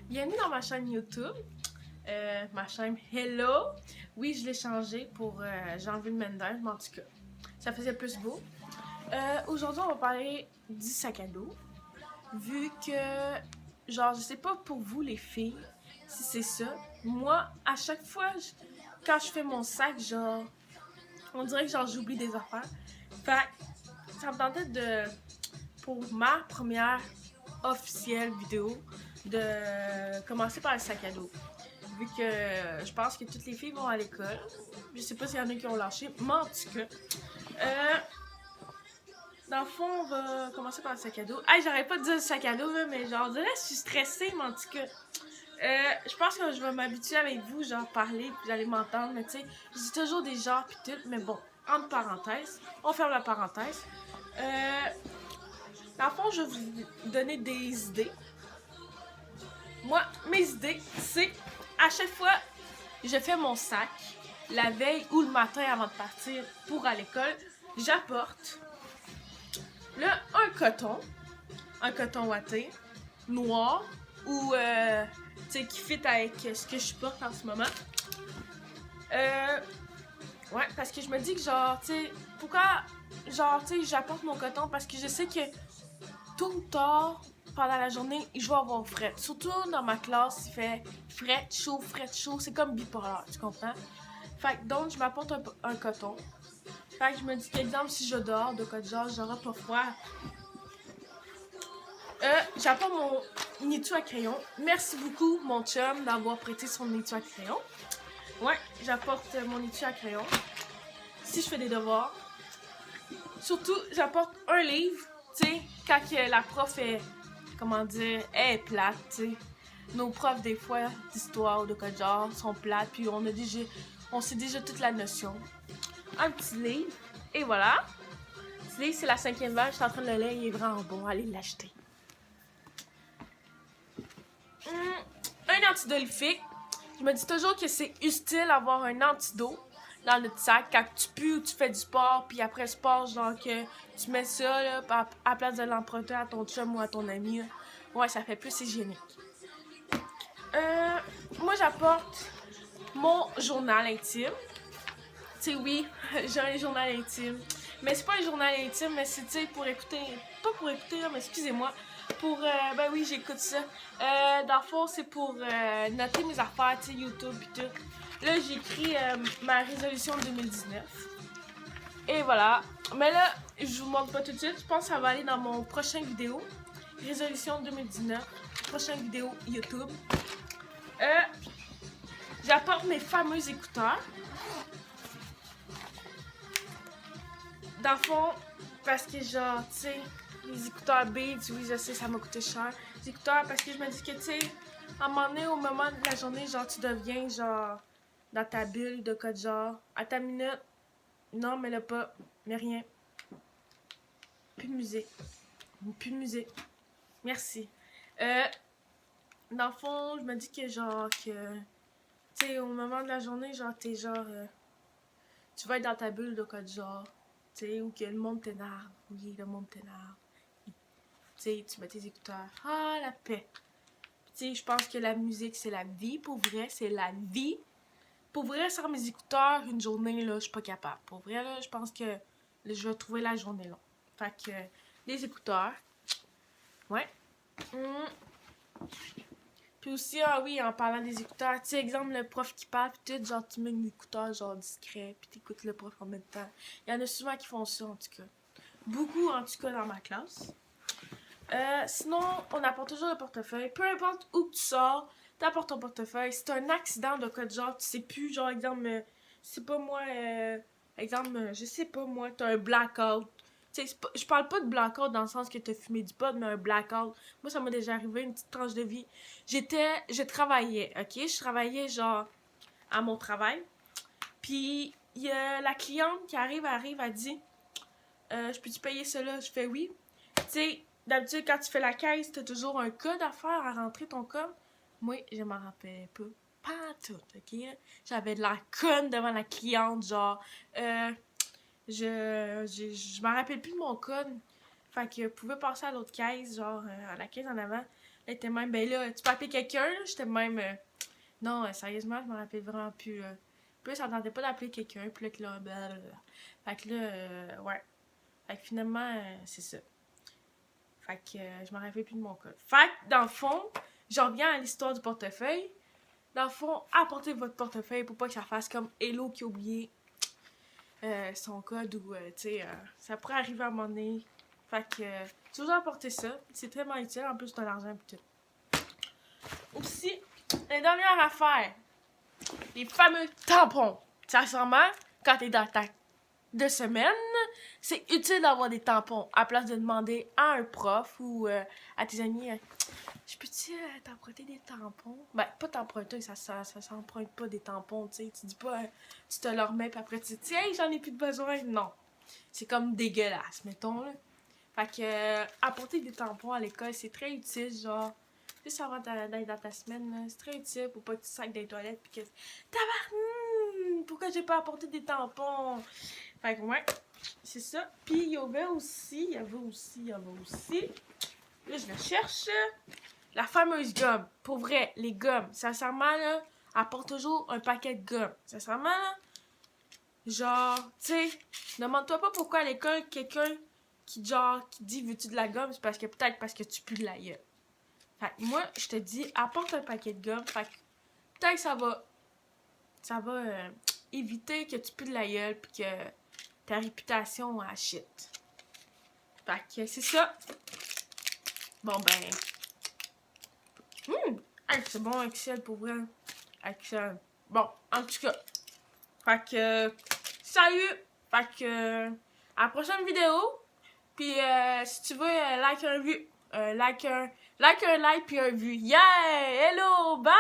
Bienvenue dans ma chaîne YouTube, ma chaîne Hello. Oui, je l'ai changé pour j'ai enlevé le Mendes, mais en tout cas, ça faisait plus beau. Aujourd'hui, on va parler du sac à dos. Vu que, genre, je sais pas pour vous les filles, si c'est ça. Moi, à chaque fois, quand je fais mon sac, genre, on dirait que genre j'oublie des affaires. Fait que ça me tentait pour ma première officielle vidéo, de commencer par le sac à dos. Vu que je pense que toutes les filles vont à l'école. Je sais pas s'il y en a qui ont lâché, mais en tout cas. Dans le fond, on va commencer par le sac à dos. Hey, j'arrête pas de dire le sac à dos, là, mais genre, on dirait que je suis stressée, mais en tout cas. Je pense que je vais m'habituer avec vous, genre parler, puis vous allez m'entendre, mais tu sais, je dis toujours des genres pis tout, mais bon, entre parenthèses, on ferme la parenthèse. Dans le fond, je vais vous donner des idées. Moi, mes idées, c'est à chaque fois, je fais mon sac, la veille ou le matin avant de partir pour à l'école, j'apporte là un coton ouaté, noir, ou tu sais, qui fit avec ce que je porte en ce moment. Ouais, parce que je me dis que genre, tu sais, pourquoi, genre, tu sais, j'apporte mon coton parce que je sais que tôt ou tard, pendant la journée, je vais avoir fret. Surtout dans ma classe, il fait fret, chaud, c'est comme bipolaire, tu comprends? Fait que donc, je m'apporte un coton. Fait que je me dis qu'exemple, si je dors de quoi de genre, j'aurai pas froid. J'apporte mon étui à crayon. Merci beaucoup, mon chum, d'avoir prêté son étui à crayon. Ouais, j'apporte mon étui à crayon. Si je fais des devoirs. Surtout, j'apporte un livre, tu sais, quand la prof est, comment dire, elle est plate, tu sais. Nos profs, des fois, d'histoire ou de quoi de genre, sont plates, puis on sait déjà toute la notion. Un petit livre, et voilà. Ce livre, c'est la 5e vague, je suis en train de le lire, il est vraiment bon, allez l'acheter. Un antidolifique. Je me dis toujours que c'est utile d'avoir un antido dans notre sac quand tu pues ou tu fais du sport, puis après le sport, genre que tu mets ça là, à place de l'emprunter à ton chum ou à ton ami. Là. Ouais, ça fait plus hygiénique. Moi, j'apporte mon journal intime. Tu sais, oui, j'ai un journal intime. Mais c'est pas un journal intime, mais c'est, tu sais, pour écouter... Pas pour écouter, mais excusez-moi. Pour... ben oui, j'écoute ça. Dans le fond, c'est pour noter mes affaires, tu sais, YouTube et tout. Là, j'écris ma résolution 2019. Et voilà. Mais là, je vous montre pas tout de suite. Je pense que ça va aller dans mon prochain vidéo. Résolution 2019. Prochaine vidéo YouTube. J'apporte mes fameux écouteurs. Dans le fond, parce que genre, tu sais, les écouteurs Beats, oui, je sais, ça m'a coûté cher. Les écouteurs, parce que je me dis que, tu sais, à un moment donné, au moment de la journée, genre, tu deviens, genre, dans ta bulle de code genre, à ta minute, non, mais là pas, mais rien. Plus de musique. Plus de musique. Merci. Dans le fond, je me dis que, genre, que, tu sais, au moment de la journée, genre, t'es genre, tu vas être dans ta bulle de code genre. T'sais, ou que le monde t'énerve. Oui, le monde t'énerve. T'sais, tu mets tes écouteurs. Ah, la paix. T'sais, je pense que la musique, c'est la vie. Pour vrai, c'est la vie. Pour vrai, sans mes écouteurs, une journée, là, je suis pas capable. Pour vrai, là, je pense que là, je vais trouver la journée longue. Fait que, les écouteurs. Ouais. Puis aussi, ah oui, en parlant des écouteurs, tu sais, exemple, le prof qui parle, pis tout, genre, tu mets un écouteur, genre, discret, pis t'écoutes le prof en même temps. Il y en a souvent qui font ça, en tout cas. Beaucoup, en tout cas, dans ma classe. Sinon, on apporte toujours le portefeuille. Peu importe où tu sors, t'apportes ton portefeuille. Si t'as un accident de quoi de genre, tu sais plus, genre, exemple, c'est pas moi, exemple, je sais pas moi, t'as un blackout. Tu sais, je parle pas de blackout dans le sens que t'as fumé du pot, mais un blackout. Moi, ça m'a déjà arrivé, une petite tranche de vie. Je travaillais, ok? Je travaillais, genre, à mon travail. Puis, il y a la cliente qui arrive, elle dit, je peux-tu payer cela? Je fais oui. Tu sais, d'habitude, quand tu fais la caisse, t'as toujours un code à faire, à rentrer ton code. Moi, je m'en rappelais pas. Pas tout, ok? J'avais de la conne devant la cliente, genre, je m'en rappelle plus de mon code. Fait que vous pouvez passer à l'autre caisse, genre, à la caisse en avant. Elle était même, ben là, tu peux appeler quelqu'un, là. J'étais même, non, sérieusement, je me rappelle vraiment plus. Puis là, ça tentait pas d'appeler quelqu'un, puis là, que là, blablabla. Fait que là, ouais. Fait que finalement, c'est ça. Fait que je me rappelle plus de mon code. Fait que, dans le fond, j'en reviens à l'histoire du portefeuille. Dans le fond, apportez votre portefeuille pour pas que ça fasse comme Hello qui a oublié son code ou, tu sais, ça pourrait arriver à un moment donné. Fait que, toujours apporter ça. C'est très utile, en plus, t'as l'argent et tout. Aussi, la dernière affaire, les fameux tampons. Sincèrement, quand t'es dans ta 2 semaines, c'est utile d'avoir des tampons à place de demander à un prof ou à tes amis je peux-tu t'emprunter des tampons? Ben, pas t'emprunter, ça s'emprunte pas des tampons, tu sais. Tu dis pas, tu te le remets, puis après tu dis, tiens, j'en ai plus de besoin. Non. C'est comme dégueulasse, mettons, là. Fait que, apporter des tampons à l'école, c'est très utile, genre, juste avant d'aller dans ta semaine, là, c'est très utile pour pas que tu sacs dans les toilettes, puis que, pourquoi j'ai pas apporté des tampons? Fait que, ouais, c'est ça. Puis, il y avait aussi, là, je le cherche, la fameuse gomme. Pour vrai, les gommes, sincèrement, là, apporte toujours un paquet de gomme. Sincèrement, là, genre, tu sais, demande-toi pas pourquoi à l'école, quelqu'un qui dit veux-tu de la gomme, c'est peut-être parce que tu pues de la gueule. Fait que moi, je te dis, apporte un paquet de gomme. Fait que peut-être que ça va éviter que tu pues de la gueule pis que ta réputation a shit. Fait que c'est ça. Bon ben. Hey, c'est bon Excel pour vrai. Excel. Bon, en tout cas. Fait que. Salut! Fait que. À la prochaine vidéo. Puis si tu veux, like un vu. Like un like puis un vu. Yeah! Hello! Bye!